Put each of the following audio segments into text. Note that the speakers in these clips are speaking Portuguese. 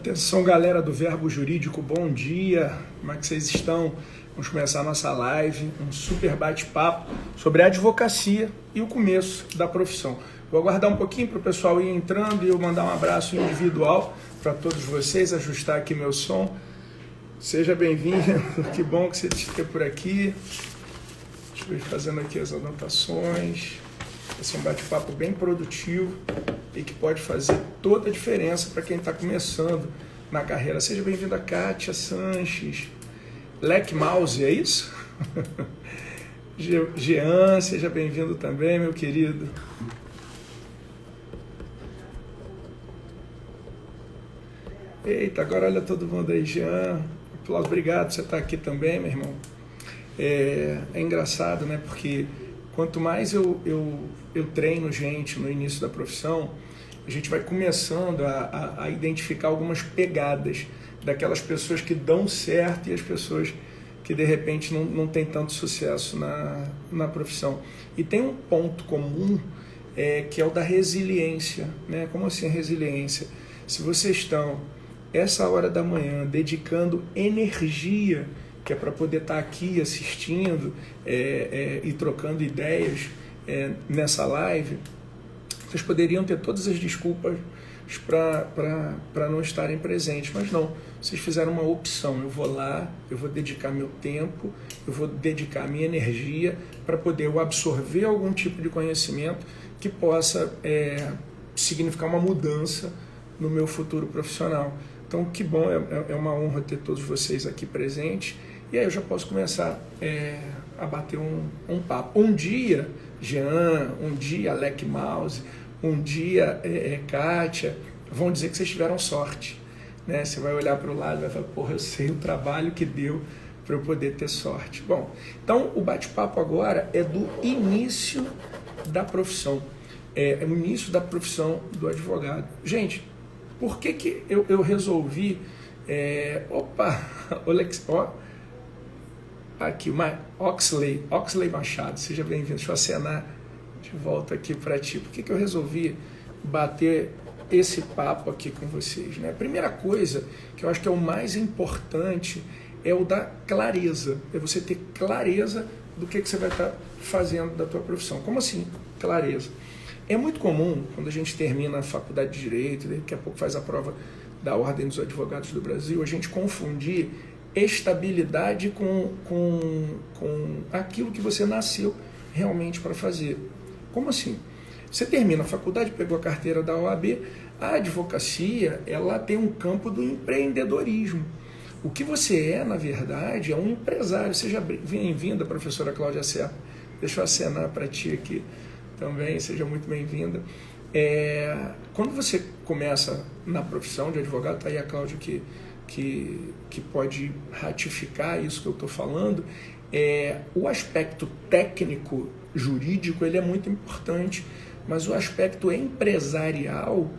Atenção, galera do Verbo Jurídico, bom dia, como é que vocês estão? Vamos começar a nossa live, um super bate-papo sobre a advocacia e o começo da profissão. Vou aguardar um pouquinho para o pessoal ir entrando e eu mandar um abraço individual para todos vocês, ajustar aqui meu som. Seja bem-vindo, que bom que você esteja por aqui. Deixa eu ir fazendo aqui as anotações. Esse é um bate-papo bem produtivo e que pode fazer toda a diferença para quem está começando na carreira. Seja bem-vinda, Kátia Sanches. Leque Mouse, é isso? Jean, seja bem-vindo também, meu querido. Eita, agora olha todo mundo aí, Jean. Aplausos, obrigado por você estar aqui também, meu irmão. É engraçado, né? Porque quanto mais eu treino gente no início da profissão, a gente vai começando a identificar algumas pegadas daquelas pessoas que dão certo e as pessoas que de repente não têm tanto sucesso na profissão. E tem um ponto comum que é o da resiliência, né? Como assim resiliência? Se vocês estão essa hora da manhã dedicando energia, que é para poder estar aqui assistindo e trocando ideias nessa live, vocês poderiam ter todas as desculpas para não estarem presentes, mas não, vocês fizeram uma opção. Eu vou lá, eu vou dedicar meu tempo, eu vou dedicar minha energia para poder eu absorver algum tipo de conhecimento que possa significar uma mudança no meu futuro profissional. Então, que bom, é uma honra ter todos vocês aqui presentes. E aí eu já posso começar a bater um papo. Um dia, Jean, um dia, Leque Mouse, um dia, Kátia, vão dizer que vocês tiveram sorte. Né? Você vai olhar para o lado e vai falar, porra, eu sei o trabalho que deu para eu poder ter sorte. Bom, então o bate-papo agora é do início da profissão. É o início da profissão do advogado. Gente, por que eu resolvi... Aqui, Oxley Machado, seja bem-vindo. Deixa eu acenar de volta aqui para ti. Por que eu resolvi bater esse papo aqui com vocês? Né? A primeira coisa que eu acho que é o mais importante é o da clareza. É você ter clareza do que você vai estar fazendo da tua profissão. Como assim, clareza? É muito comum, quando a gente termina a faculdade de Direito, daqui a pouco faz a prova da Ordem dos Advogados do Brasil, a gente confundir estabilidade com aquilo que você nasceu realmente para fazer. Como assim? Você termina a faculdade, pegou a carteira da OAB, a advocacia ela tem um campo do empreendedorismo. O que você é, na verdade, é um empresário. Seja bem-vinda, professora Cláudia Serra. Deixa eu acenar para ti aqui também, seja muito bem-vinda. Quando você começa na profissão de advogado, está aí a Cláudia que pode ratificar isso que eu estou falando, o aspecto técnico jurídico ele é muito importante, mas o aspecto empresarial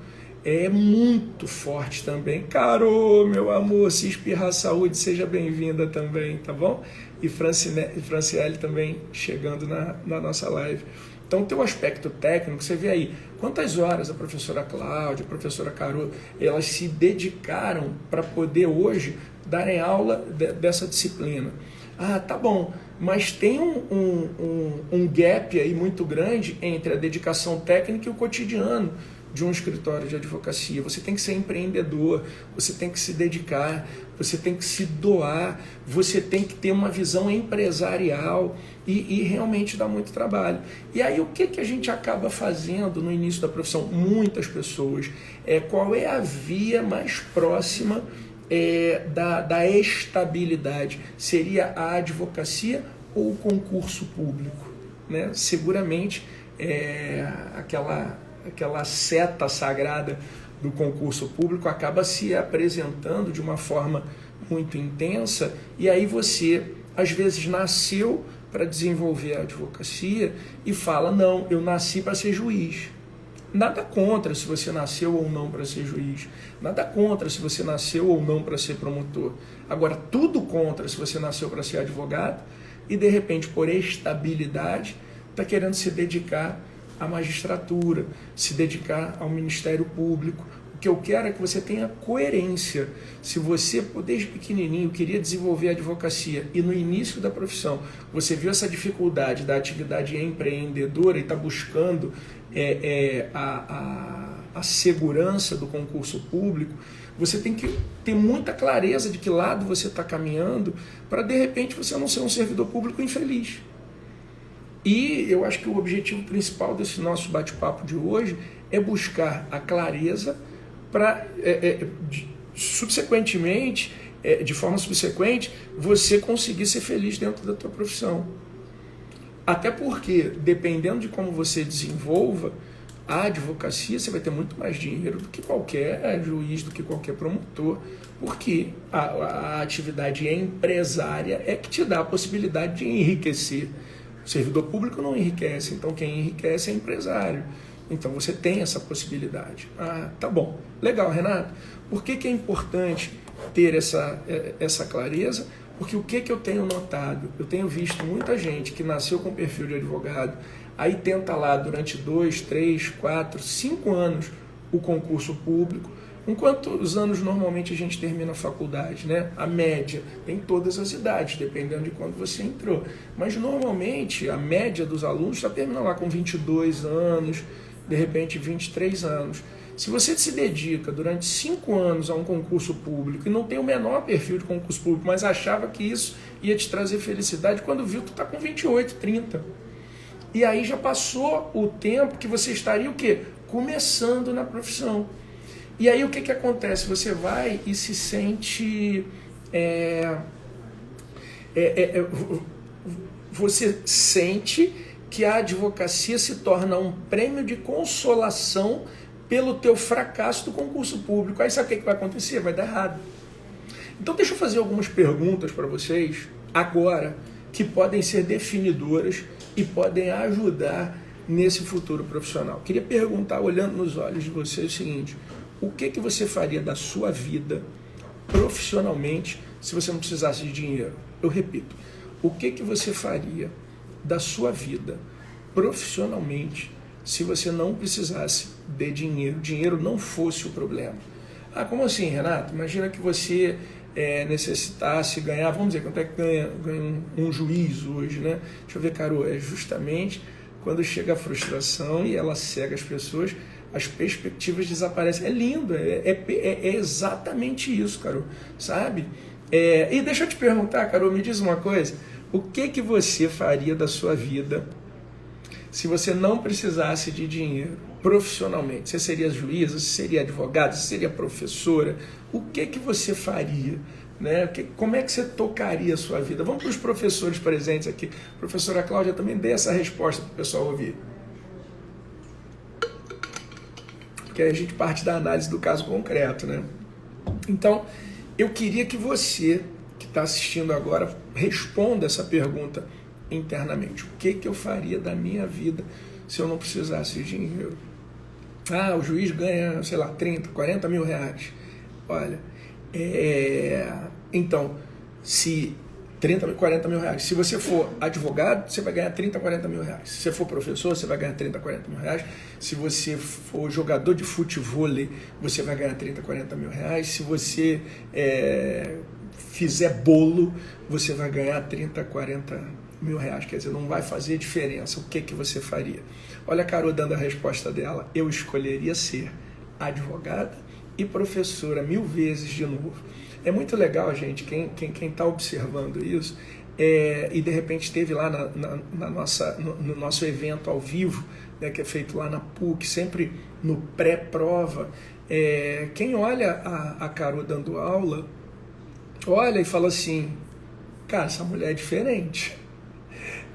é muito forte também. Caro, meu amor, se espirrar saúde, seja bem-vinda também, tá bom? E Franciele também chegando na nossa live. Então, tem o aspecto técnico, você vê aí quantas horas a professora Cláudia, a professora Carol, elas se dedicaram para poder hoje darem aula dessa disciplina. Ah, tá bom, mas tem um gap aí muito grande entre a dedicação técnica e o cotidiano de um escritório de advocacia. Você tem que ser empreendedor, você tem que se dedicar, você tem que se doar, você tem que ter uma visão empresarial e realmente dá muito trabalho. E aí o que a gente acaba fazendo no início da profissão? Muitas pessoas, qual é a via mais próxima da estabilidade? Seria a advocacia ou o concurso público? Né? Seguramente aquela seta sagrada do concurso público acaba se apresentando de uma forma muito intensa e aí você, às vezes, nasceu para desenvolver a advocacia e fala, não, eu nasci para ser juiz. Nada contra se você nasceu ou não para ser juiz. Nada contra se você nasceu ou não para ser promotor. Agora, tudo contra se você nasceu para ser advogado e, de repente, por estabilidade, está querendo se dedicar à magistratura, se dedicar ao Ministério Público O que eu quero é que você tenha coerência. Se você, desde pequenininho, queria desenvolver a advocacia e no início da profissão você viu essa dificuldade da atividade empreendedora e está buscando a segurança do concurso público, você tem que ter muita clareza de que lado você está caminhando para, de repente, você não ser um servidor público infeliz. E eu acho que o objetivo principal desse nosso bate-papo de hoje é buscar a clareza para, subsequentemente, de forma subsequente, você conseguir ser feliz dentro da tua profissão. Até porque, dependendo de como você desenvolva a advocacia, você vai ter muito mais dinheiro do que qualquer juiz, do que qualquer promotor, porque a atividade empresária é que te dá a possibilidade de enriquecer. O servidor público não enriquece, então quem enriquece é empresário. Então você tem essa possibilidade. Ah, tá bom. Legal, Renato. Por que é importante ter essa clareza? Porque o que eu tenho notado? Eu tenho visto muita gente que nasceu com perfil de advogado, aí tenta lá durante 2, 3, 4, 5 anos o concurso público. Com quantos anos normalmente a gente termina a faculdade, né? A média, tem todas as idades, dependendo de quando você entrou. Mas normalmente a média dos alunos já termina lá com 22 anos, de repente 23 anos. Se você se dedica durante 5 anos a um concurso público e não tem o menor perfil de concurso público, mas achava que isso ia te trazer felicidade, quando viu, tu está com 28, 30. E aí já passou o tempo que você estaria o quê? Começando na profissão. E aí o que acontece? Você vai e se sente... você sente que a advocacia se torna um prêmio de consolação pelo teu fracasso do concurso público. Aí sabe o que vai acontecer? Vai dar errado. Então deixa eu fazer algumas perguntas para vocês agora, que podem ser definidoras e podem ajudar nesse futuro profissional. Queria perguntar, olhando nos olhos de vocês, o seguinte: o que você faria da sua vida profissionalmente se você não precisasse de dinheiro? Eu repito, o que você faria da sua vida profissionalmente se você não precisasse de dinheiro, dinheiro não fosse o problema? Ah, como assim, Renato? Imagina que você necessitasse ganhar, vamos dizer, quanto é que ganha um juiz hoje, né? Deixa eu ver, Carol, é justamente quando chega a frustração e ela cega as pessoas, as perspectivas desaparecem. É lindo, é exatamente isso, Carol, sabe? E deixa eu te perguntar, Carol, me diz uma coisa: o que você faria da sua vida se você não precisasse de dinheiro profissionalmente? Você seria juíza, você seria advogada, você seria professora? O que você faria? Né? Como é que você tocaria a sua vida? Vamos para os professores presentes aqui. Professora Cláudia, também dê essa resposta para o pessoal ouvir. Porque aí a gente parte da análise do caso concreto, né? Então, eu queria que você, que está assistindo agora, responda essa pergunta internamente. O que eu faria da minha vida se eu não precisasse de dinheiro? Ah, o juiz ganha, sei lá, 30, 40 mil reais. Olha, então, se 30, 40 mil reais. Se você for advogado, você vai ganhar 30, 40 mil reais. Se você for professor, você vai ganhar 30, 40 mil reais. Se você for jogador de futevôlei, você vai ganhar 30, 40 mil reais. Se você fizer bolo, você vai ganhar 30, 40 mil reais. Quer dizer, não vai fazer diferença. O que você faria? Olha a Carol dando a resposta dela. Eu escolheria ser advogada e professora 1000 vezes de novo. É muito legal, gente, quem está observando isso e de repente esteve lá no nosso evento ao vivo, né, que é feito lá na PUC, sempre no pré-prova. Quem olha a Carol dando aula, olha e fala assim: cara, essa mulher é diferente.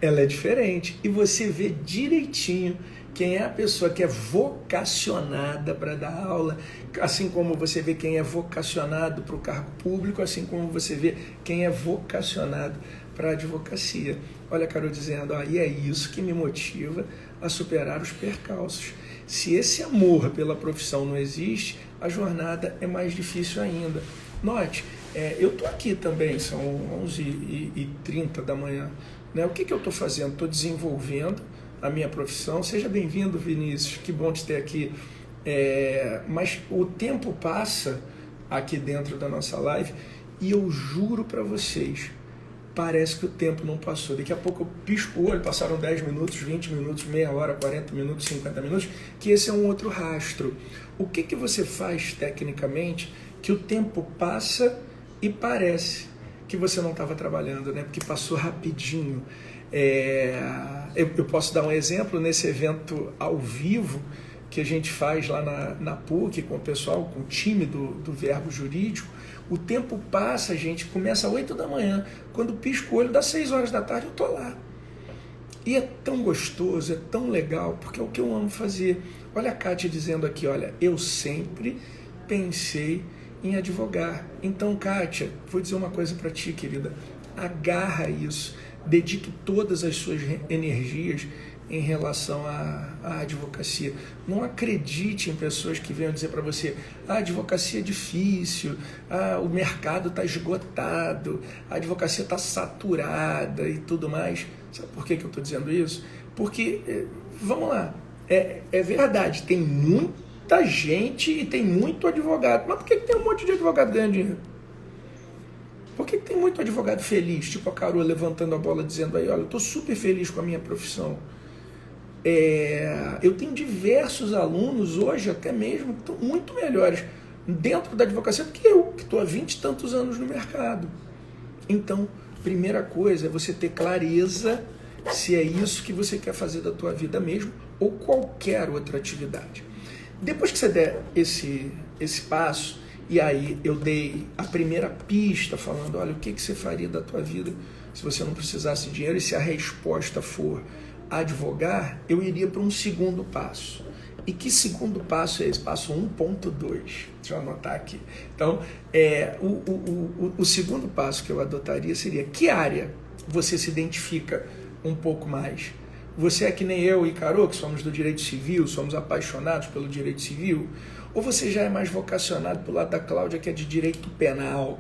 Ela é diferente. E você vê direitinho quem é a pessoa que é vocacionada para dar aula, assim como você vê quem é vocacionado para o cargo público, assim como você vê quem é vocacionado para a advocacia. Olha a Carol dizendo: e é isso que me motiva a superar os percalços. Se esse amor pela profissão não existe, a jornada é mais difícil ainda. Note, eu estou aqui também, são 11h30 da manhã. Né? O que eu estou fazendo? Estou desenvolvendo a minha profissão. Seja bem-vindo, Vinícius, que bom te ter aqui. Mas o tempo passa aqui dentro da nossa live e eu juro para vocês, parece que o tempo não passou. Daqui a pouco eu pisco o olho, passaram 10 minutos, 20 minutos, meia hora, 40 minutos, 50 minutos, que esse é um outro rastro. O que você faz tecnicamente que o tempo passa e parece que você não estava trabalhando, né? Porque passou rapidinho. Eu posso dar um exemplo nesse evento ao vivo que a gente faz lá na PUC com o pessoal, com o time do Verbo Jurídico. O tempo passa, gente, começa às 8 da manhã. Quando pisco o olho, das 6 horas da tarde, eu tô lá. E é tão gostoso, é tão legal, porque é o que eu amo fazer. Olha a Kátia dizendo aqui, olha, eu sempre pensei em advogar. Então, Kátia, vou dizer uma coisa para ti, querida. Agarra isso, dedique todas as suas energias em relação à advocacia. Não acredite em pessoas que venham dizer para você: a advocacia é difícil, o mercado está esgotado, a advocacia está saturada e tudo mais. Sabe por que eu estou dizendo isso? Porque, vamos lá, é verdade, tem muita gente e tem muito advogado. Mas por que tem um monte de advogado ganhando dinheiro? Por que tem muito advogado feliz, tipo a Carol levantando a bola dizendo aí, olha, eu estou super feliz com a minha profissão. Eu tenho diversos alunos hoje, até mesmo, que estão muito melhores dentro da advocacia do que eu, que estou há 20 e tantos anos no mercado. Então, primeira coisa é você ter clareza se é isso que você quer fazer da tua vida mesmo ou qualquer outra atividade. Depois que você der esse passo, e aí eu dei a primeira pista falando, olha, o que você faria da tua vida se você não precisasse de dinheiro, e se a resposta for advogar, eu iria para um segundo passo. E que segundo passo é esse? Passo 1.2. Deixa eu anotar aqui. Então, o segundo passo que eu adotaria seria: que área você se identifica um pouco mais? Você é que nem eu e Carol, que somos do direito civil, somos apaixonados pelo direito civil? Ou você já é mais vocacionado pelo lado da Cláudia, que é de direito penal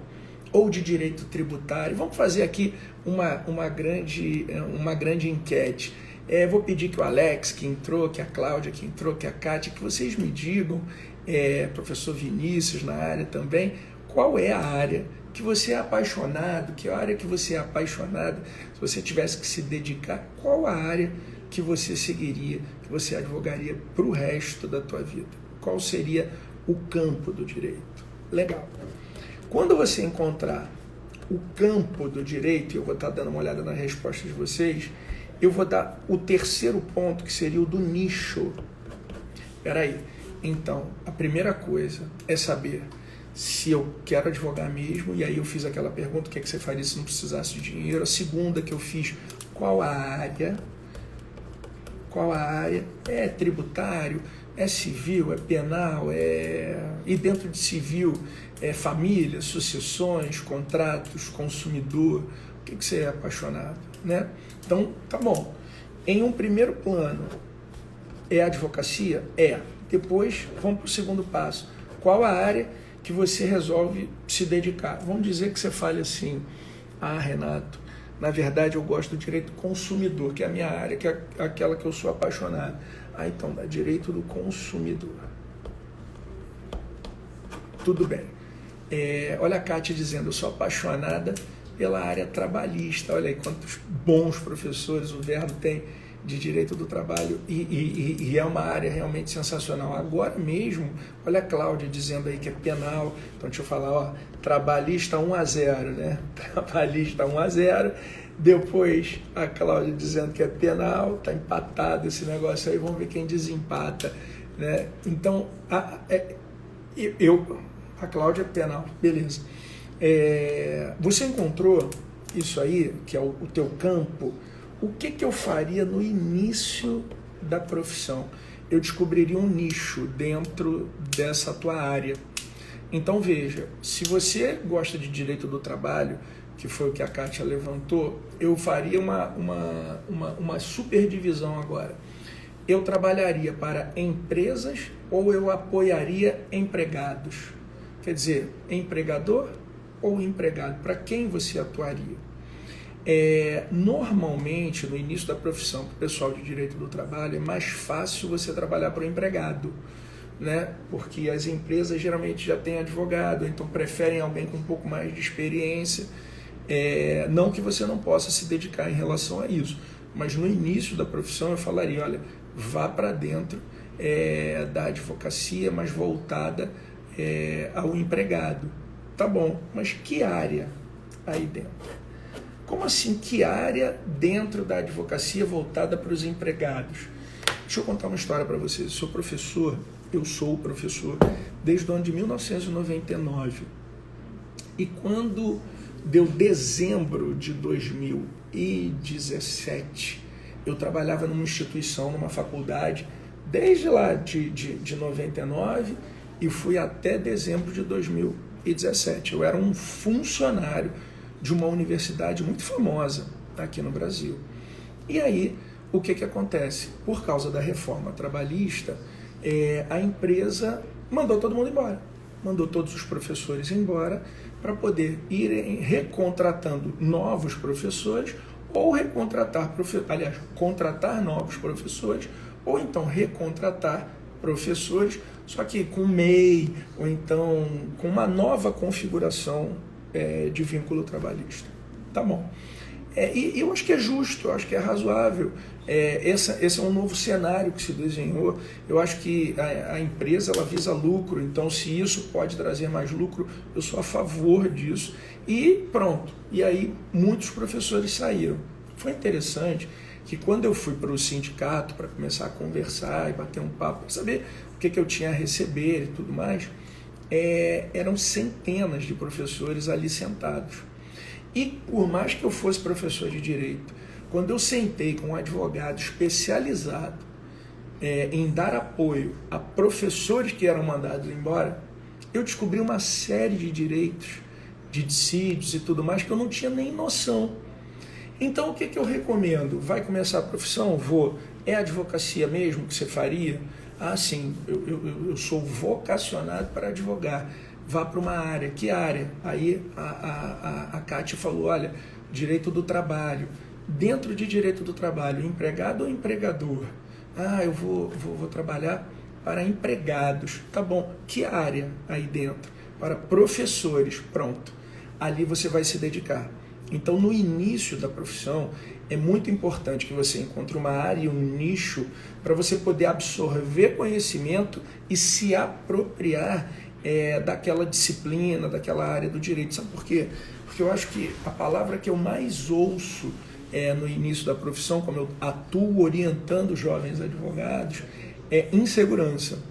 ou de direito tributário? Vamos fazer aqui uma grande enquete. Vou pedir que o Alex, que entrou, que a Cláudia, que entrou, que a Kátia, que vocês me digam, professor Vinícius na área também, qual é a área que você é apaixonado, que área que você é apaixonado, se você tivesse que se dedicar, qual a área que você seguiria, que você advogaria para o resto da tua vida? Qual seria o campo do direito? Legal. Quando você encontrar o campo do direito, eu vou estar dando uma olhada nas respostas de vocês, eu vou dar o terceiro ponto, que seria o do nicho. Peraí. Então, a primeira coisa é saber se eu quero advogar mesmo, e aí eu fiz aquela pergunta, o que você faria se não precisasse de dinheiro? A segunda que eu fiz, qual a área? Qual a área? É tributário? É civil? É penal? E dentro de civil, família, sucessões, contratos, consumidor? O que você é apaixonado, né? Então, tá bom. Em um primeiro plano, é a advocacia? Depois, vamos para o segundo passo. Qual a área que você resolve se dedicar? Vamos dizer que você fale assim: Renato, na verdade eu gosto do direito consumidor, que é a minha área, que é aquela que eu sou apaixonado. Então, dá direito do consumidor. Tudo bem. Olha a Kátia dizendo, eu sou apaixonada pela área trabalhista. Olha aí quantos bons professores o Verbo tem de direito do trabalho, e é uma área realmente sensacional. Agora mesmo, olha a Cláudia dizendo aí que é penal. Então deixa eu falar, trabalhista 1-0, né? Trabalhista 1-0. Depois a Cláudia dizendo que é penal, tá empatado esse negócio aí, vamos ver quem desempata, né? Então, a Cláudia é penal, beleza. Você encontrou isso aí, que é o teu campo. O que eu faria no início da profissão? Eu descobriria um nicho dentro dessa tua área. Então veja, se você gosta de direito do trabalho, que foi o que a Kátia levantou, eu faria uma superdivisão agora. Eu trabalharia para empresas ou eu apoiaria empregados? Quer dizer, empregador ou empregado? Para quem você atuaria? Normalmente, no início da profissão, para o pessoal de direito do trabalho, é mais fácil você trabalhar para o empregado, né? Porque as empresas geralmente já têm advogado, então preferem alguém com um pouco mais de experiência. Não que você não possa se dedicar em relação a isso, mas no início da profissão eu falaria, olha, vá para dentro da advocacia, mas voltada ao empregado. Tá bom, mas que área aí dentro? Como assim, que área dentro da advocacia voltada para os empregados? Deixa eu contar uma história para vocês. Eu sou professor desde o ano de 1999. E quando deu dezembro de 2017, eu trabalhava numa instituição, numa faculdade, desde lá de 99 e fui até dezembro de 2017. Eu era um funcionário de uma universidade muito famosa aqui no Brasil. E aí, o que acontece? Por causa da reforma trabalhista, a empresa mandou todo mundo embora. Mandou todos os professores embora para poder ir recontratando novos professores ou contratar novos professores ou então recontratar professores, só que com MEI ou então com uma nova configuração de vínculo trabalhista. Tá bom. E eu acho que é justo, eu acho que é razoável. Esse é um novo cenário que se desenhou. Eu acho que a empresa ela visa lucro, então se isso pode trazer mais lucro, eu sou a favor disso. E pronto. E aí muitos professores saíram. Foi interessante que quando eu fui para o sindicato para começar a conversar e bater um papo, para saber o que eu tinha a receber e tudo mais, eram centenas de professores ali sentados. E por mais que eu fosse professor de direito, quando eu sentei com um advogado especializado em dar apoio a professores que eram mandados embora, eu descobri uma série de direitos, de dissídios e tudo mais que eu não tinha nem noção. Então o que eu recomendo? Vai começar a profissão? Vou. É advocacia mesmo que você faria? Ah, sim, eu sou vocacionado para advogar. Vá para uma área. Que área? Aí a Kátia falou, olha, direito do trabalho. Dentro de direito do trabalho, empregado ou empregador? Ah, eu vou trabalhar para empregados. Tá bom. Que área aí dentro? Para professores. Pronto. Ali você vai se dedicar. Então, no início da profissão, é muito importante que você encontre uma área, um nicho, para você poder absorver conhecimento e se apropriar daquela disciplina, daquela área do direito. Sabe por quê? Porque eu acho que a palavra que eu mais ouço no início da profissão, como eu atuo orientando jovens advogados, é insegurança.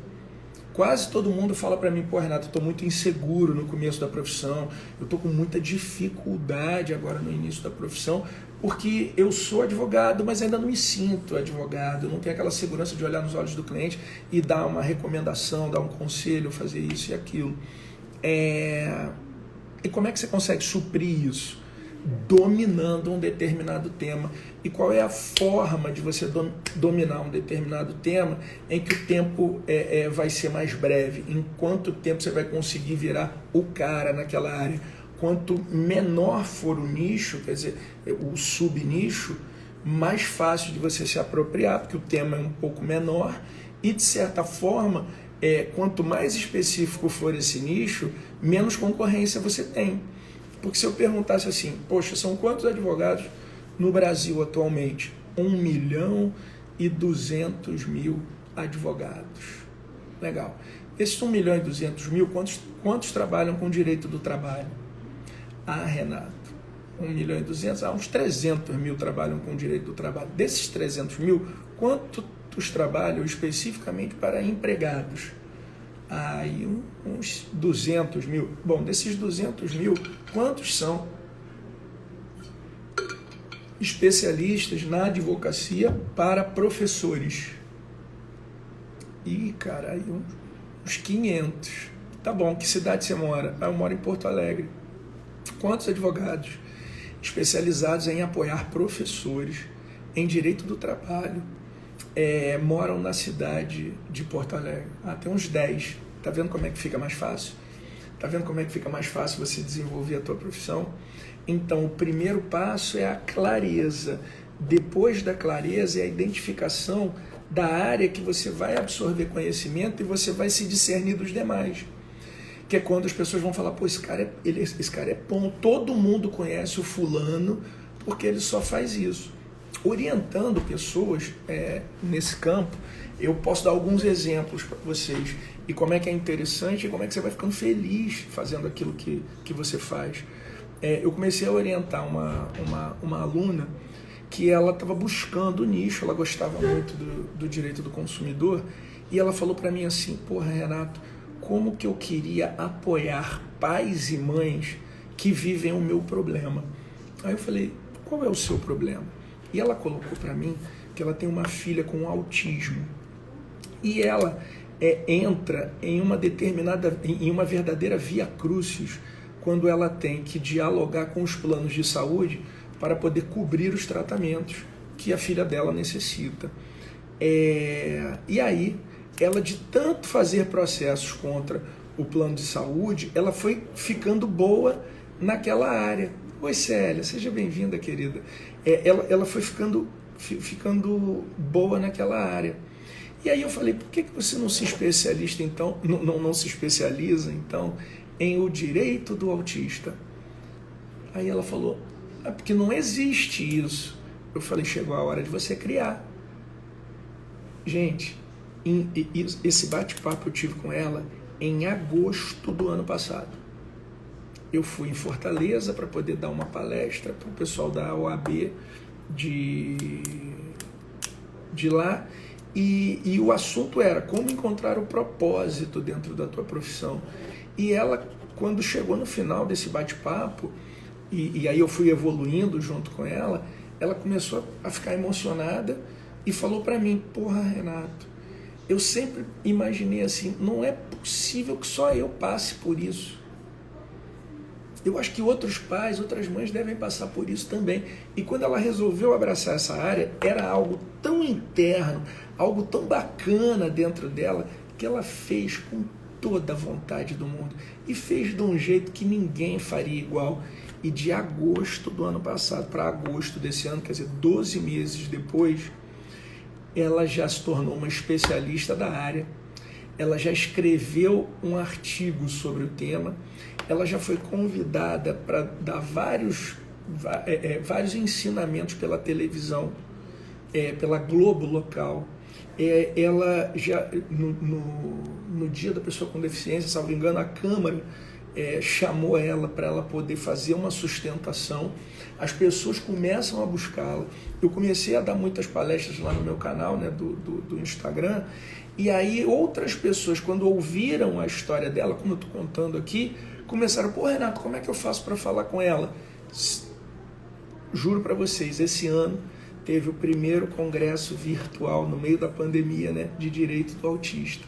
Quase todo mundo fala para mim, pô, Renato, eu estou muito inseguro no começo da profissão, eu estou com muita dificuldade agora no início da profissão, porque eu sou advogado, mas ainda não me sinto advogado, eu não tenho aquela segurança de olhar nos olhos do cliente e dar uma recomendação, dar um conselho, fazer isso e aquilo. E como é que você consegue suprir isso? Dominando um determinado tema. E qual é a forma de você dominar um determinado tema em que o tempo vai ser mais breve? Em quanto tempo você vai conseguir virar o cara naquela área? Quanto menor for o nicho, quer dizer, o subnicho, mais fácil de você se apropriar, porque o tema é um pouco menor e, de certa forma, quanto mais específico for esse nicho, menos concorrência você tem. Porque se eu perguntasse assim, poxa, são quantos advogados no Brasil atualmente? 1.200.000 advogados. Legal. Esses 1.200.000, quantos trabalham com direito do trabalho? Ah, Renato, 1.200.000, uns 300.000 trabalham com direito do trabalho. Desses 300.000, quantos trabalham especificamente para empregados? Aí uns 200.000. Bom, desses 200.000, quantos são especialistas na advocacia para professores? Ih, cara, aí uns 500. Tá bom, que cidade você mora? Ah, eu moro em Porto Alegre. Quantos advogados especializados em apoiar professores em direito do trabalho moram na cidade de Porto Alegre? Ah, tem uns 10. Tá vendo como é que fica mais fácil? Tá vendo como é que fica mais fácil você desenvolver a tua profissão? Então, o primeiro passo é a clareza depois da clareza, é a identificação da área que você vai absorver conhecimento e você vai se discernir dos demais. Que é quando as pessoas vão falar, pô, esse cara é bom, todo mundo conhece o fulano porque ele só faz isso. Orientando pessoas nesse campo, eu posso dar alguns exemplos para vocês e como é que é interessante e como é que você vai ficando feliz fazendo aquilo que você faz. Eu comecei a orientar uma aluna que ela estava buscando o nicho, ela gostava muito do direito do consumidor, e ela falou para mim assim, porra, Renato, como que eu queria apoiar pais e mães que vivem o meu problema. Aí eu falei, qual é o seu problema? E ela colocou para mim que ela tem uma filha com autismo, e ela entra em uma verdadeira via crucis, quando ela tem que dialogar com os planos de saúde para poder cobrir os tratamentos que a filha dela necessita. E aí, ela de tanto fazer processos contra o plano de saúde, ela foi ficando boa naquela área. Oi, Célia, seja bem-vinda, querida. Ela foi ficando boa naquela área. E aí eu falei, por que você não se especializa então, não se especializa então em o direito do autista? Aí ela falou, porque não existe isso. Eu falei, chegou a hora de você criar. Gente, esse bate-papo eu tive com ela em agosto do ano passado. Eu fui em Fortaleza para poder dar uma palestra para o pessoal da OAB de lá, e o assunto era como encontrar o propósito dentro da tua profissão. E ela, quando chegou no final desse bate-papo, e aí eu fui evoluindo junto com ela, ela começou a ficar emocionada e falou para mim, porra, Renato, eu sempre imaginei assim, não é possível que só eu passe por isso. Eu acho que outros pais, outras mães devem passar por isso também. E quando ela resolveu abraçar essa área, era algo tão interno, algo tão bacana dentro dela, que ela fez com toda a vontade do mundo. E fez de um jeito que ninguém faria igual. E de agosto do ano passado para agosto desse ano, quer dizer, 12 meses depois, ela já se tornou uma especialista da área, ela já escreveu um artigo sobre o tema, ela já foi convidada para dar vários ensinamentos pela televisão, pela Globo local. Ela já, no dia da pessoa com deficiência, salvo engano, a Câmara chamou ela para ela poder fazer uma sustentação. As pessoas começam a buscá-la. Eu comecei a dar muitas palestras lá no meu canal, né, do Instagram, e aí outras pessoas, quando ouviram a história dela, como eu estou contando aqui, começaram, pô, Renato, como é que eu faço para falar com ela? Juro para vocês, esse ano teve o primeiro congresso virtual no meio da pandemia, né, de direito do autista.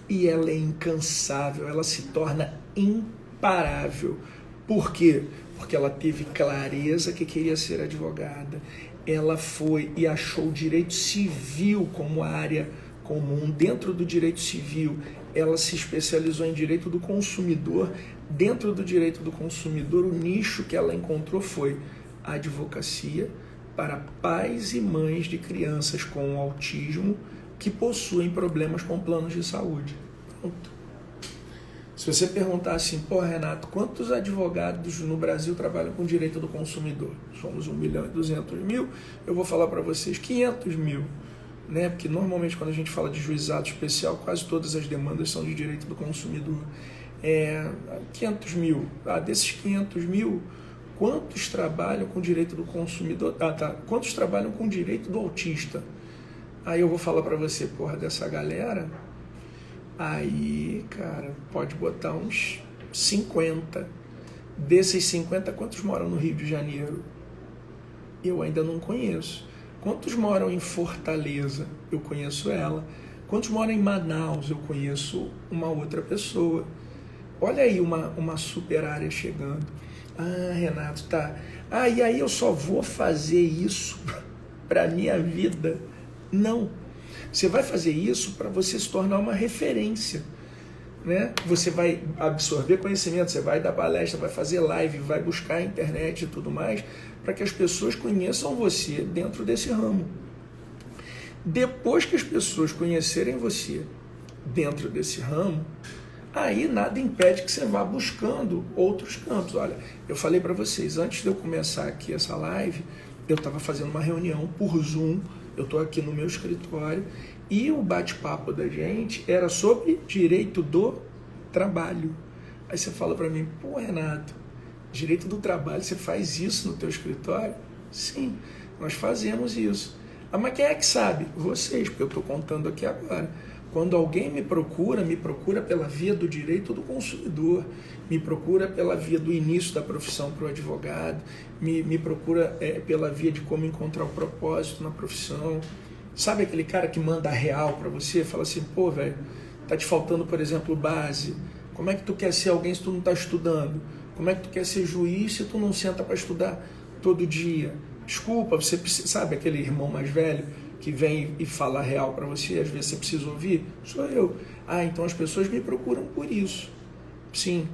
E ela é incansável, ela se torna imparável. Por quê? Porque ela teve clareza que queria ser advogada. Ela foi e achou o direito civil como área comum. Dentro do direito civil, ela se especializou em direito do consumidor. Dentro do direito do consumidor, o nicho que ela encontrou foi a advocacia para pais e mães de crianças com autismo que possuem problemas com planos de saúde. Pronto. Se você perguntar assim, pô, Renato, quantos advogados no Brasil trabalham com direito do consumidor? Somos 1.200.000, eu vou falar para vocês 500.000, né? Porque normalmente quando a gente fala de juizado especial, quase todas as demandas são de direito do consumidor. 500.000, desses 500.000, quantos trabalham com direito do consumidor? Quantos trabalham com direito do autista? Aí eu vou falar para você, porra, dessa galera, aí, cara, pode botar uns 50. Desses 50, quantos moram no Rio de Janeiro? Eu ainda não conheço. Quantos moram em Fortaleza? Eu conheço ela. Quantos moram em Manaus? Eu conheço uma outra pessoa. Olha aí uma super área chegando. Ah, Renato, tá. E aí eu só vou fazer isso para a minha vida. Não. Você vai fazer isso para você se tornar uma referência. né? Você vai absorver conhecimento, você vai dar palestra, vai fazer live, vai buscar a internet e tudo mais, para que as pessoas conheçam você dentro desse ramo. Depois que as pessoas conhecerem você dentro desse ramo, aí nada impede que você vá buscando outros campos. Olha, eu falei para vocês, antes de eu começar aqui essa live, eu estava fazendo uma reunião por Zoom, eu estou aqui no meu escritório, e o bate-papo da gente era sobre direito do trabalho. Aí você fala para mim, pô, Renato, direito do trabalho, você faz isso no teu escritório? Sim, nós fazemos isso. Ah, mas quem é que sabe? Vocês, porque eu estou contando aqui agora. Quando alguém me procura pela via do direito do consumidor, me procura pela via do início da profissão para o advogado, me procura pela via de como encontrar o propósito na profissão. Sabe aquele cara que manda real para você? Fala assim, pô, velho, tá te faltando, por exemplo, base. Como é que tu quer ser alguém se tu não está estudando? Como é que tu quer ser juiz se tu não senta para estudar todo dia? Desculpa, você precisa, sabe aquele irmão mais velho que vem e fala real para você, às vezes você precisa ouvir? Sou eu. Ah, então as pessoas me procuram por isso. Sim.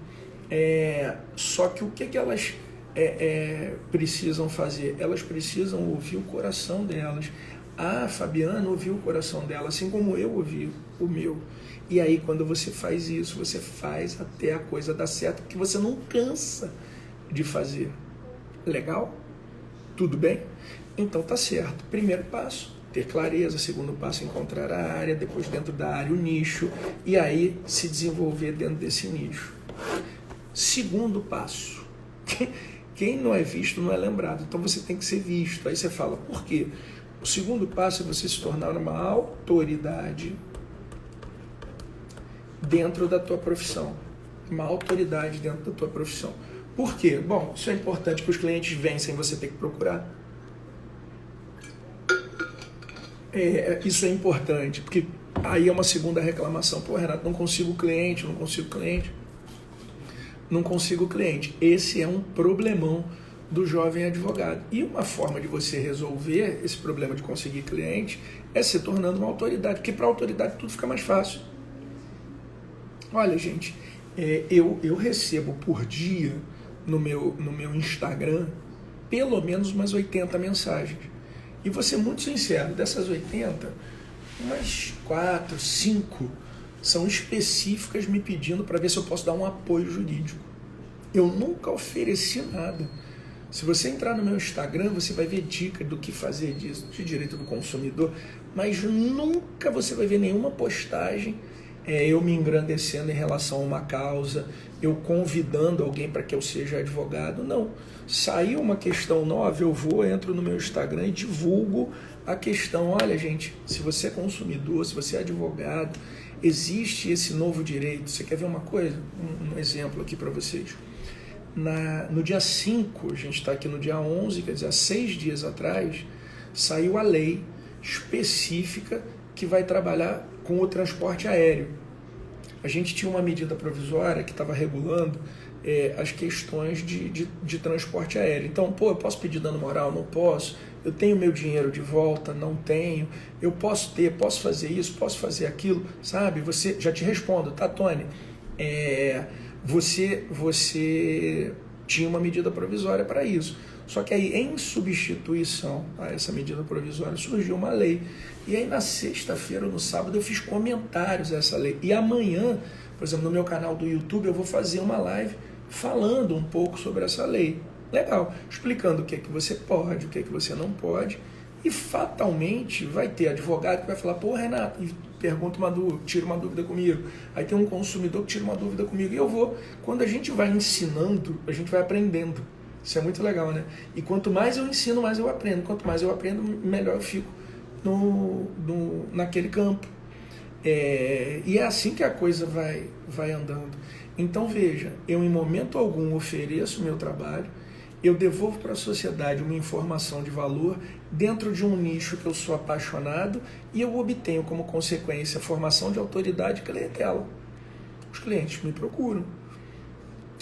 Só que o que elas precisam fazer? Elas precisam ouvir o coração delas. A Fabiana ouviu o coração dela, assim como eu ouvi o meu. E aí, quando você faz isso, você faz até a coisa dar certo, porque você não cansa de fazer. Legal? Tudo bem? Então tá certo. Primeiro passo, ter clareza. Segundo passo, encontrar a área. Depois, dentro da área, o nicho. E aí, se desenvolver dentro desse nicho. Segundo passo. Quem não é visto não é lembrado. Então você tem que ser visto. Aí você fala, por quê? O segundo passo é você se tornar uma autoridade dentro da tua profissão. Uma autoridade dentro da tua profissão. Por quê? Bom, isso é importante que os clientes venham sem você ter que procurar. Isso é importante, porque aí é uma segunda reclamação. Pô, Renato, não consigo cliente. Esse é um problemão do jovem advogado. E uma forma de você resolver esse problema de conseguir cliente é se tornando uma autoridade, porque para a autoridade tudo fica mais fácil. Olha, gente, eu recebo por dia no meu Instagram pelo menos umas 80 mensagens. E vou ser muito sincero, dessas 80, umas 4, 5 são específicas me pedindo para ver se eu posso dar um apoio jurídico. Eu nunca ofereci nada. Se você entrar no meu Instagram, você vai ver dica do que fazer disso, de direito do consumidor, mas nunca você vai ver nenhuma postagem eu me engrandecendo em relação a uma causa, eu convidando alguém para que eu seja advogado. Não. Saiu uma questão nova, eu entro no meu Instagram e divulgo a questão. Olha, gente, se você é consumidor, se você é advogado, existe esse novo direito. Você quer ver uma coisa? Um exemplo aqui para vocês. No dia 5, a gente está aqui no dia 11, quer dizer, há 6 dias atrás, saiu a lei específica que vai trabalhar com o transporte aéreo. A gente tinha uma medida provisória que estava regulando as questões de transporte aéreo. Então, pô, eu posso pedir dano moral? Não posso. Eu tenho meu dinheiro de volta? Não tenho. Eu posso fazer isso, posso fazer aquilo, sabe? Você, já te respondo, tá, Tony? Você tinha uma medida provisória para isso. Só que aí, em substituição a essa medida provisória, surgiu uma lei. E aí, na sexta-feira ou no sábado, eu fiz comentários a essa lei. E amanhã, por exemplo, no meu canal do YouTube, eu vou fazer uma live falando um pouco sobre essa lei. Legal, explicando o que é que você pode, o que é que você não pode. E fatalmente vai ter advogado que vai falar, pô, Renato, tira uma dúvida comigo. Aí tem um consumidor que tira uma dúvida comigo. E eu vou, quando a gente vai ensinando, a gente vai aprendendo. Isso é muito legal, né? E quanto mais eu ensino, mais eu aprendo. Quanto mais eu aprendo, melhor eu fico naquele campo. E é assim que a coisa vai andando. Então, veja, eu em momento algum ofereço o meu trabalho, eu devolvo para a sociedade uma informação de valor dentro de um nicho que eu sou apaixonado e eu obtenho como consequência a formação de autoridade e clientela. Os clientes me procuram.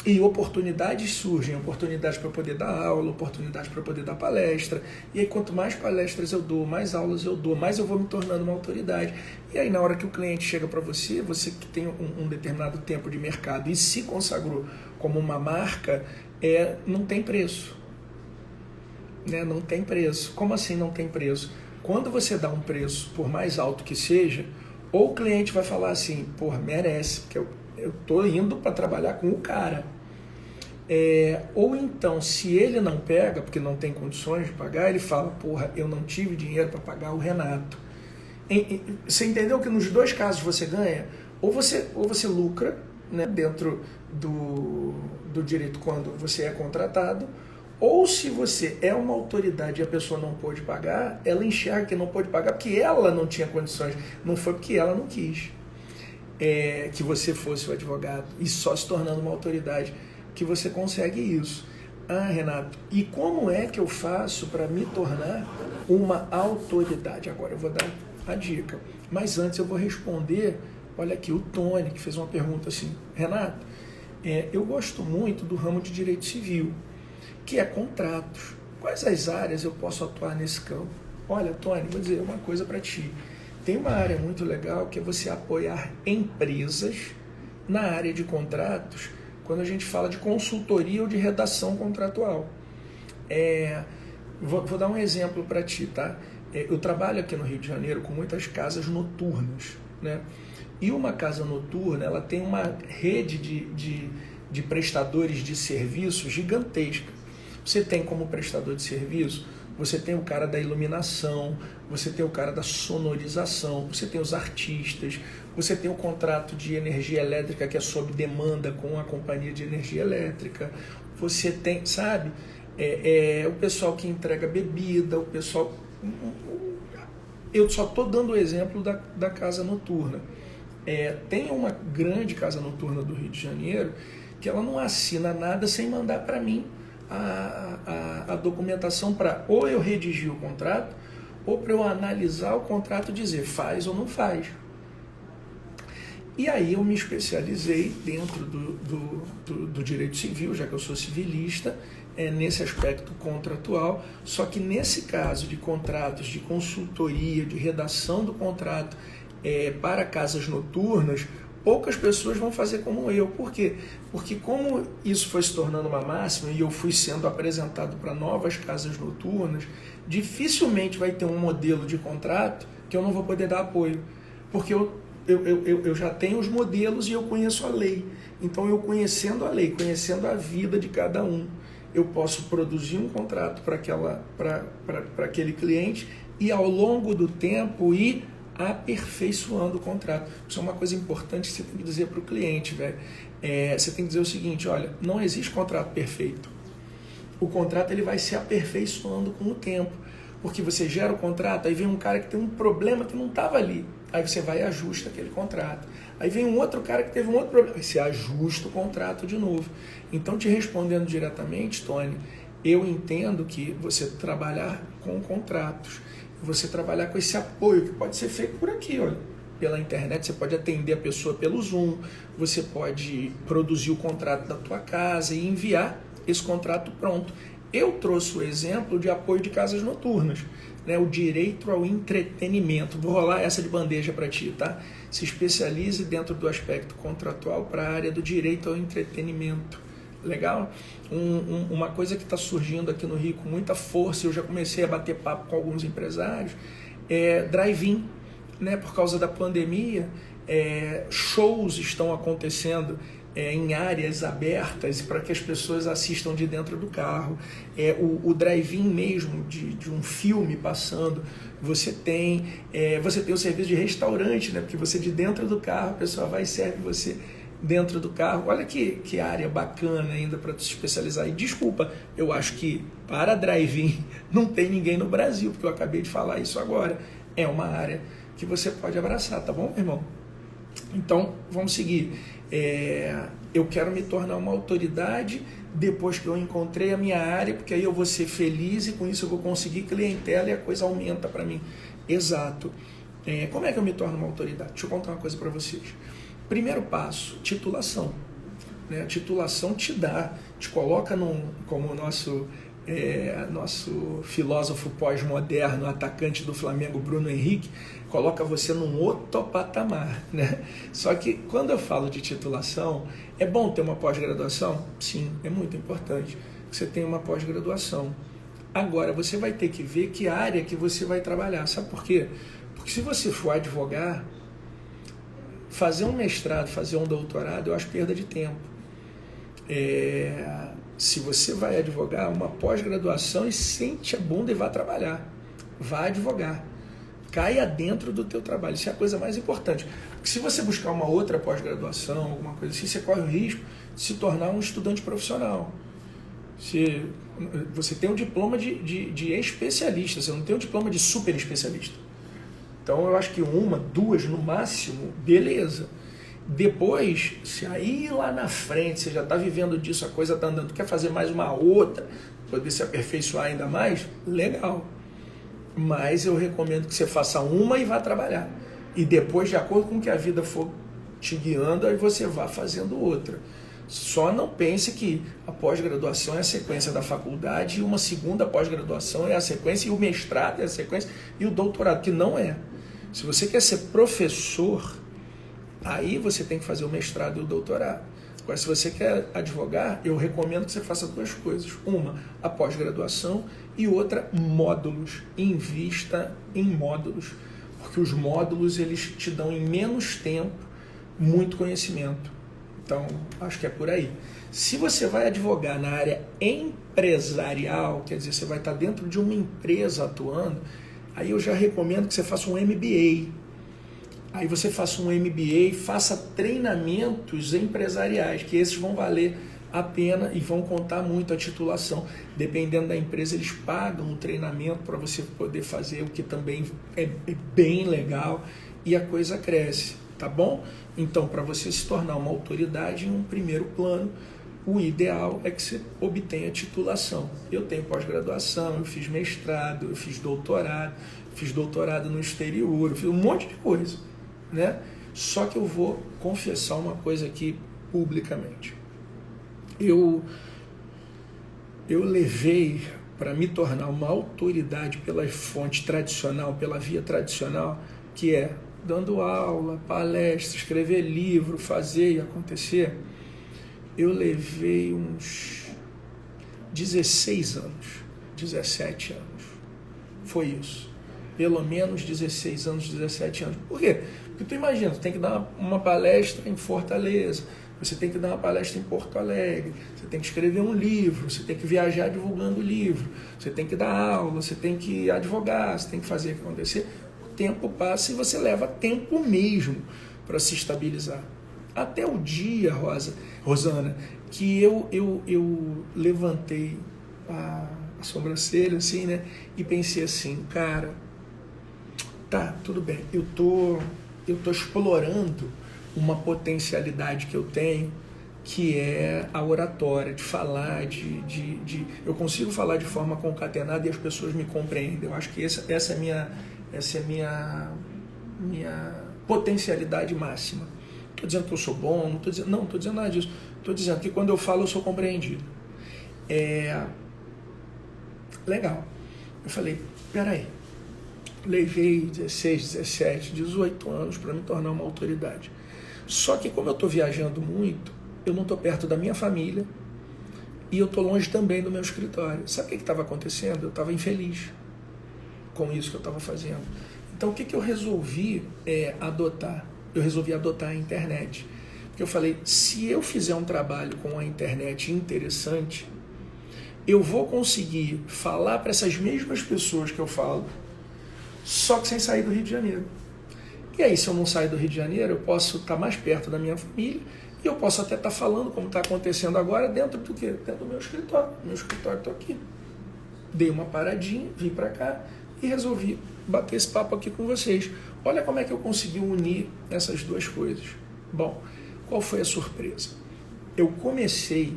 E oportunidades surgem, oportunidades para poder dar aula, oportunidades para poder dar palestra. E aí quanto mais palestras eu dou, mais aulas eu dou, mais eu vou me tornando uma autoridade. E aí na hora que o cliente chega para você, você que tem um determinado tempo de mercado e se consagrou como uma marca, não tem preço. Né? Não tem preço. Como assim não tem preço? Quando você dá um preço, por mais alto que seja, ou o cliente vai falar assim, porra, merece, porque eu tô indo para trabalhar com o cara. Ou então, se ele não pega, porque não tem condições de pagar, ele fala, porra, eu não tive dinheiro para pagar o Renato. Você entendeu que nos dois casos você ganha? Ou você lucra, né, dentro do direito quando você é contratado, ou se você é uma autoridade e a pessoa não pôde pagar, ela enxerga que não pôde pagar porque ela não tinha condições, não foi porque ela não quis. Que você fosse o advogado, e só se tornando uma autoridade que você consegue isso. Ah, Renato, e como é que eu faço para me tornar uma autoridade? Agora eu vou dar a dica, mas antes eu vou responder, olha aqui, o Tony, que fez uma pergunta assim, Renato, eu gosto muito do ramo de direito civil, que é contratos. Quais as áreas eu posso atuar nesse campo? Olha, Tony, vou dizer uma coisa para ti. Tem uma área muito legal que é você apoiar empresas na área de contratos, quando a gente fala de consultoria ou de redação contratual. Vou dar um exemplo para ti, tá? Eu trabalho aqui no Rio de Janeiro com muitas casas noturnas, né? E uma casa noturna, ela tem uma rede de prestadores de serviço gigantesca. Você tem como prestador de serviço, você tem o cara da iluminação, você tem o cara da sonorização, você tem os artistas, você tem o contrato de energia elétrica que é sob demanda com a companhia de energia elétrica, você tem, sabe, o pessoal que entrega bebida, o pessoal... Eu só estou dando o exemplo da casa noturna. Tem uma grande casa noturna do Rio de Janeiro que ela não assina nada sem mandar para mim a documentação para ou eu redigir o contrato ou para eu analisar o contrato e dizer faz ou não faz. E aí eu me especializei dentro do direito civil, já que eu sou civilista, nesse aspecto contratual, só que nesse caso de contratos, de consultoria, de redação do contrato para casas noturnas, poucas pessoas vão fazer como eu. Por quê? Porque como isso foi se tornando uma máxima e eu fui sendo apresentado para novas casas noturnas, dificilmente vai ter um modelo de contrato que eu não vou poder dar apoio. Porque eu já tenho os modelos e eu conheço a lei. Então, eu conhecendo a lei, conhecendo a vida de cada um, eu posso produzir um contrato para aquele cliente e, ao longo do tempo, ir aperfeiçoando o contrato. Isso é uma coisa importante que você tem que dizer para o cliente, velho. Você tem que dizer o seguinte, olha, não existe contrato perfeito. O contrato ele vai se aperfeiçoando com o tempo. Porque você gera o contrato, aí vem um cara que tem um problema que não estava ali. Aí você vai e ajusta aquele contrato. Aí vem um outro cara que teve um outro problema. Aí você ajusta o contrato de novo. Então, te respondendo diretamente, Tony, eu entendo que você trabalhar com contratos, você trabalhar com esse apoio, que pode ser feito por aqui, olha, pela internet, você pode atender a pessoa pelo Zoom, você pode produzir o contrato da tua casa e enviar esse contrato pronto. Eu trouxe o exemplo de apoio de casas noturnas, né? O direito ao entretenimento. Vou rolar essa de bandeja para ti, tá? Se especialize dentro do aspecto contratual para a área do direito ao entretenimento. Legal? Uma coisa que está surgindo aqui no Rio com muita força, eu já comecei a bater papo com alguns empresários, drive-in, né? Por causa da pandemia, shows estão acontecendo em áreas abertas para que as pessoas assistam de dentro do carro. O drive-in mesmo, de um filme passando, você tem o serviço de restaurante, né? Porque você de dentro do carro, a pessoa vai e serve você dentro do carro. Olha que área bacana ainda para se especializar. E desculpa, eu acho que para drive-in não tem ninguém no Brasil, porque eu acabei de falar isso agora. É uma área que você pode abraçar, tá bom, meu irmão? Então, vamos seguir. Eu quero me tornar uma autoridade depois que eu encontrei a minha área, porque aí eu vou ser feliz e com isso eu vou conseguir clientela e a coisa aumenta para mim. Exato. Como é que eu me torno uma autoridade? Deixa eu contar uma coisa para vocês. Primeiro passo, titulação. né? A titulação te coloca como o nosso filósofo pós-moderno, atacante do Flamengo, Bruno Henrique, coloca você num outro patamar, né? Só que quando eu falo de titulação, é bom ter uma pós-graduação? Sim, é muito importante que você tenha uma pós-graduação. Agora, você vai ter que ver que área que você vai trabalhar. Sabe por quê? Porque se você for advogar, fazer um mestrado, fazer um doutorado, eu acho perda de tempo. Se você vai advogar, uma pós-graduação, e sente a bunda e vá trabalhar. Vá advogar. Caia dentro do teu trabalho. Isso é a coisa mais importante. Porque se você buscar uma outra pós-graduação, alguma coisa assim, você corre o risco de se tornar um estudante profissional. Você tem um diploma de especialista, você não tem um diploma de super especialista. Então eu acho que 1, 2 no máximo, beleza. Depois, se aí lá na frente você já está vivendo disso, a coisa está andando, quer fazer mais uma outra, poder se aperfeiçoar ainda mais, legal. Mas eu recomendo que você faça uma e vá trabalhar. E depois, de acordo com o que a vida for te guiando, aí você vá fazendo outra. Só não pense que a pós-graduação é a sequência da faculdade e uma segunda pós-graduação é a sequência, e o mestrado é a sequência, e o doutorado, que não é. Se você quer ser professor, aí você tem que fazer o mestrado e o doutorado. Agora, se você quer advogar, eu recomendo que você faça 2 coisas. Uma, a pós-graduação, e outra, módulos. Invista em módulos. Porque os módulos, eles te dão em menos tempo muito conhecimento. Então, acho que é por aí. Se você vai advogar na área empresarial, quer dizer, você vai estar dentro de uma empresa atuando, aí eu já recomendo que você faça um MBA. Aí você faça um MBA, faça treinamentos empresariais, que esses vão valer a pena e vão contar muito a titulação. Dependendo da empresa, eles pagam o treinamento para você poder fazer, o que também é bem legal, e a coisa cresce, tá bom? Então, para você se tornar uma autoridade em um primeiro plano, o ideal é que você obtenha titulação. Eu tenho pós-graduação, eu fiz mestrado, eu fiz doutorado no exterior, eu fiz um monte de coisa, né? Só que eu vou confessar uma coisa aqui publicamente. Eu levei para me tornar uma autoridade pela fonte tradicional, pela via tradicional, que é dando aula, palestra, escrever livro, fazer e acontecer. Eu levei uns 16 anos, 17 anos. Foi isso. Pelo menos 16 anos, 17 anos. Por quê? Porque tu imagina, tu tem que dar uma palestra em Fortaleza, você tem que dar uma palestra em Porto Alegre, você tem que escrever um livro, você tem que viajar divulgando o livro, você tem que dar aula, você tem que advogar, você tem que fazer o que acontecer. O tempo passa e você leva tempo mesmo para se estabilizar. Até o dia, Rosana, que eu levantei a sobrancelha assim, né? E pensei assim, cara, tá, tudo bem, eu tô explorando uma potencialidade que eu tenho, que é a oratória, de falar, eu consigo falar de forma concatenada e as pessoas me compreendem. Eu acho que essa é a minha potencialidade máxima. Não estou dizendo que eu sou bom, não estou dizendo nada disso. Estou dizendo que quando eu falo eu sou compreendido. Legal. Eu falei, peraí, levei 16, 17, 18 anos para me tornar uma autoridade. Só que como eu estou viajando muito, eu não estou perto da minha família e eu estou longe também do meu escritório. Sabe o que estava acontecendo? Eu estava infeliz com isso que eu estava fazendo. Então o que eu resolvi adotar? Eu resolvi adotar a internet. Porque eu falei, se eu fizer um trabalho com a internet interessante, eu vou conseguir falar para essas mesmas pessoas que eu falo, só que sem sair do Rio de Janeiro. E aí, se eu não sair do Rio de Janeiro, eu posso estar mais perto da minha família e eu posso até estar falando, como está acontecendo agora, dentro do quê? Dentro do meu escritório. Meu escritório está aqui. Dei uma paradinha, vim para cá e resolvi bater esse papo aqui com vocês. Olha como é que eu consegui unir essas duas coisas. Bom, qual foi a surpresa? Eu comecei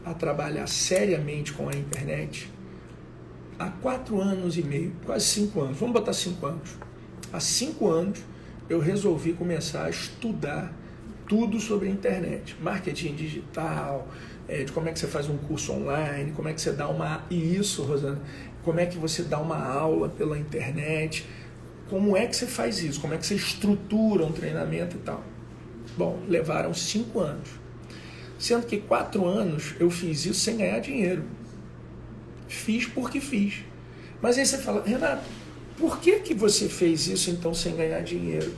a trabalhar seriamente com a internet há 4 anos e meio, quase 5 anos. Vamos botar 5 anos. Há 5 anos eu resolvi começar a estudar tudo sobre a internet, marketing digital, de como é que você faz um curso online, como é que você dá uma... E isso, Rosana, como é que você dá uma aula pela internet, como é que você faz isso, como é que você estrutura um treinamento e tal. Bom, levaram 5 anos. Sendo que 4 anos eu fiz isso sem ganhar dinheiro. Fiz porque fiz. Mas aí você fala, Renato, por que você fez isso então sem ganhar dinheiro?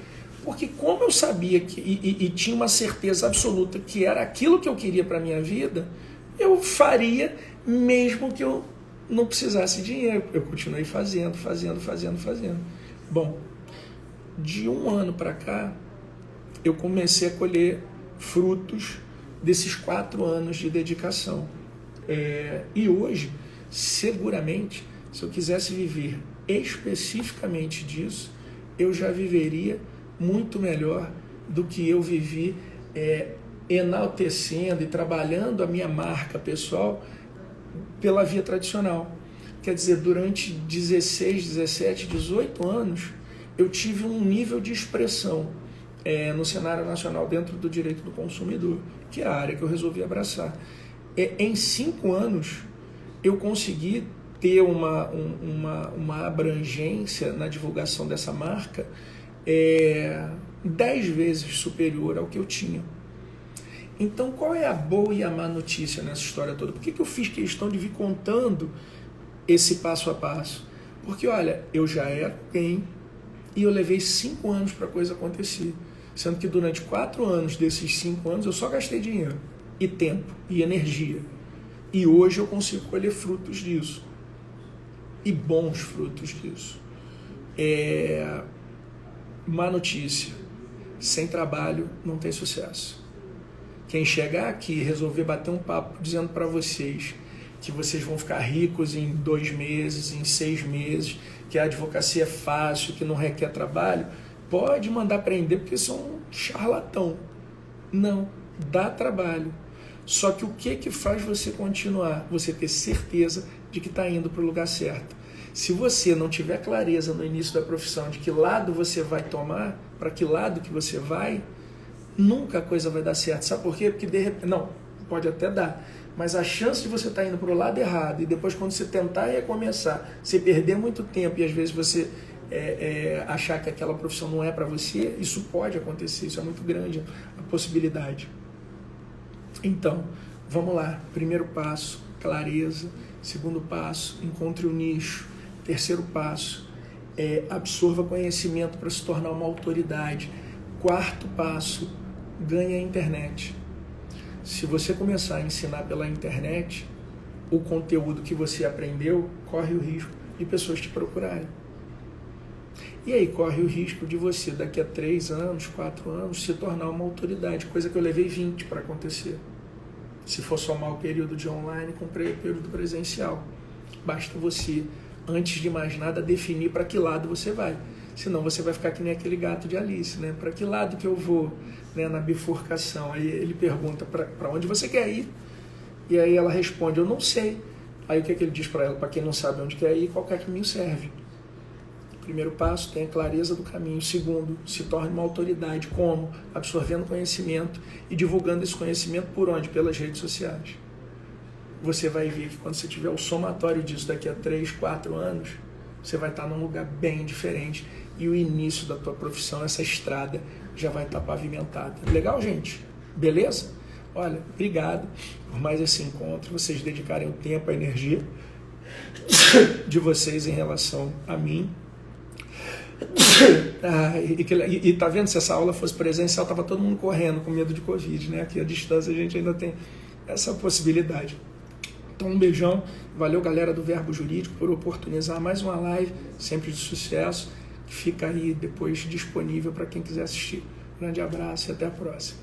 Porque como eu sabia e tinha uma certeza absoluta que era aquilo que eu queria para a minha vida, eu faria mesmo que eu não precisasse de dinheiro. Eu continuei fazendo. Bom, de 1 ano para cá, eu comecei a colher frutos desses 4 anos de dedicação. E hoje, seguramente, se eu quisesse viver especificamente disso, eu já viveria muito melhor do que eu vivi enaltecendo e trabalhando a minha marca pessoal pela via tradicional. Quer dizer, durante 16, 17, 18 anos, eu tive um nível de expressão no cenário nacional dentro do direito do consumidor, que é a área que eu resolvi abraçar. Em 5 anos, eu consegui ter uma abrangência na divulgação dessa marca 10 vezes superior ao que eu tinha. Então, qual é a boa e a má notícia nessa história toda? Por que eu fiz questão de vir contando esse passo a passo? Porque, olha, eu já era alguém e eu levei 5 anos para a coisa acontecer. Sendo que durante 4 anos desses 5 anos eu só gastei dinheiro, e tempo, e energia. E hoje eu consigo colher frutos disso. E bons frutos disso. Má notícia: sem trabalho não tem sucesso. Quem chegar aqui e resolver bater um papo dizendo para vocês que vocês vão ficar ricos em 2 meses, em 6 meses, que a advocacia é fácil, que não requer trabalho, pode mandar prender porque são um charlatão. Não, dá trabalho. Só que o que faz você continuar? Você ter certeza de que está indo para o lugar certo. Se você não tiver clareza no início da profissão de que lado você vai tomar, para que lado que você vai, nunca a coisa vai dar certo. Sabe por quê? Porque de repente... Não, pode até dar. Mas a chance de você estar indo para o lado errado e depois quando você tentar recomeçar, você perder muito tempo e às vezes você achar que aquela profissão não é para você, isso pode acontecer, isso é muito grande a possibilidade. Então, vamos lá. Primeiro passo, clareza. Segundo passo, encontre o nicho. Terceiro passo, absorva conhecimento para se tornar uma autoridade. Quarto passo, ganhe a internet. Se você começar a ensinar pela internet, o conteúdo que você aprendeu corre o risco de pessoas te procurarem. E aí corre o risco de você, daqui a 3 anos, 4 anos, se tornar uma autoridade, coisa que eu levei 20 para acontecer. Se for somar o período de online com o período presencial. Basta você, antes de mais nada, definir para que lado você vai. Senão você vai ficar que nem aquele gato de Alice, né? Para que lado que eu vou, né? Na bifurcação. Aí ele pergunta para onde você quer ir. E aí ela responde, eu não sei. Aí o que ele diz para ela? Para quem não sabe onde quer ir, qualquer caminho serve. Primeiro passo, tenha clareza do caminho. Segundo, se torne uma autoridade. Como? Absorvendo conhecimento e divulgando esse conhecimento por onde? Pelas redes sociais. Você vai ver que quando você tiver o somatório disso daqui a 3, 4 anos, você vai estar num lugar bem diferente e o início da tua profissão, essa estrada, já vai estar pavimentada. Legal, gente? Beleza? Olha, obrigado por mais esse encontro, vocês dedicarem o tempo, a energia de vocês em relação a mim. E tá vendo, se essa aula fosse presencial, tava todo mundo correndo com medo de Covid, né? Aqui à distância a gente ainda tem essa possibilidade. Então um beijão, valeu galera do Verbo Jurídico por oportunizar mais uma live, sempre de sucesso, que fica aí depois disponível para quem quiser assistir. Grande abraço e até a próxima.